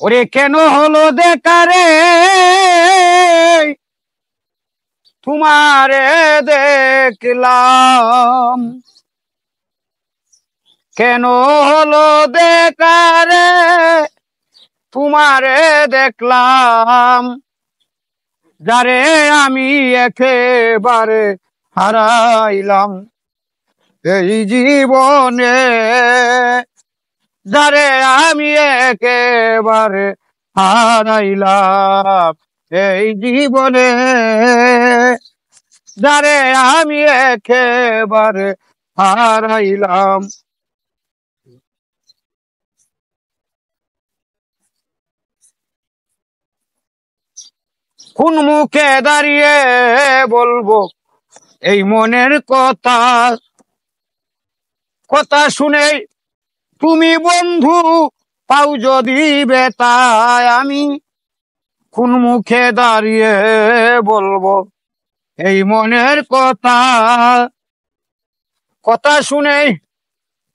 ওরে কেন হলো দেখারে তোমারে দেখলাম, কেন হলো দেখারে তোমারে দেখলাম, যারে আমি একেবারে হারাইলাম এই জীবনে, যারে আমি একেবারে হারাইলাম এই জীবনে, যারে আমি একেবারে হারাইলাম। কোন মুখে দাঁড়িয়ে বলবো এই মনের কথা, কথা শুনে তুমি বন্ধু পাও যদি বেতায়, আমি কোন মুখে দাঁড়িয়ে বলবো এই মনের কথা, কথা শুনে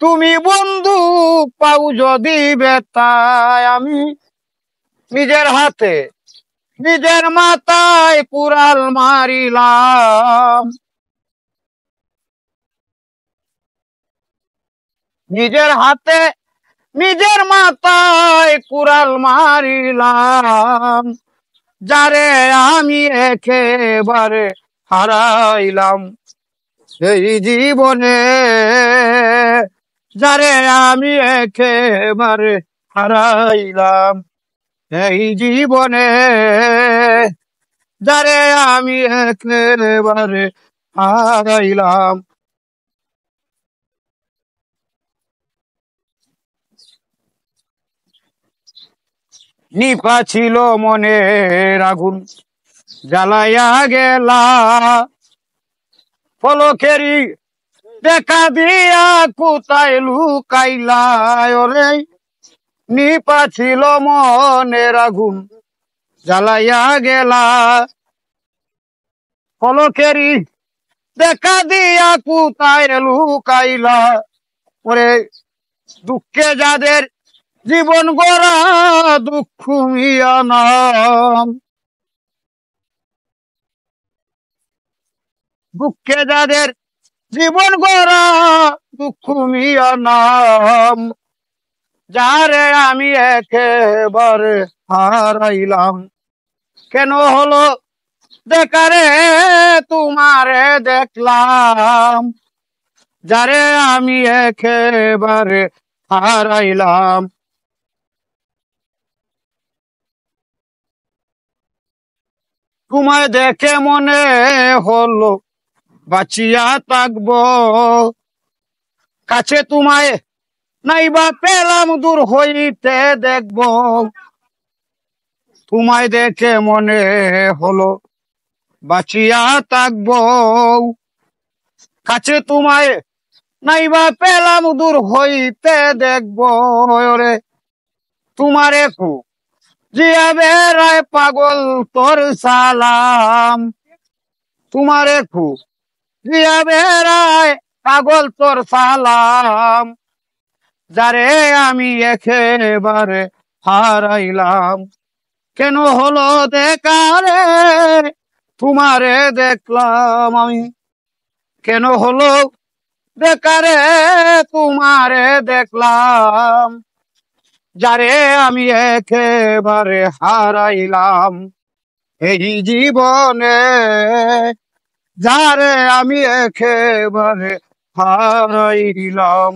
তুমি বন্ধু পাও যদি বেতায়, আমি নিজের হাতে নিজের মাথায় কুড়াল মারিলাম, নিজের হাতে নিজের মাথায় কুড়াল মারিলাম, যারে আমি একেবারে হারাইলাম এই জীবনে, যারে আমি একেবারে হারাইলাম এই জীবনে, যারে আমি একেবারে হারাইলাম। নিপা ছিল মনের আগুন জ্বালাইয়া গেলা, পলকেরি দেখা দিয়া কোথায় লুকাইলা, ওরে নিপা ছিল মনের আগুন জ্বালাইয়া গেলা, পলকেরি দেখা দিয়া কোথায় লুকাইলা, ওরে দুঃখে যাদের জীবন গড়া দুঃখ মিয়া নাম, দুঃখে যাদের জীবন গড়া দুঃখ মিয়া নাম, যারে আমি একেবারে হারাইলাম, কেন হলো দেখারে তোমারে দেখলাম, যারে আমি একেবারে হারাইলাম। তোমায় দেখে মনে হলো বাঁচিয়া থাকবো, কাছে তোমায় নাইবা পেলাম দূর হইতে দেখবো, তোমায় দেখে মনে হলো বাঁচিয়া থাকবো, কাছে তোমায় নাইবা পেলাম দূর হইতে দেখবো, ওরে তোমারে কু জিয়া বেড়ায় পাগল তোর সালাম, তোমারে কু জিয়া বেড়ায় পাগল তোর সালাম, যারে আমি একেবারে হারাইলাম, কেন হলো দেখারে তোমারে দেখলাম আমি, কেন হলো দেখারে তোমারে দেখলাম, যারে আমি একেবারে হারাইলাম এই জীবনে, যারে আমি একেবারে হারাইলাম।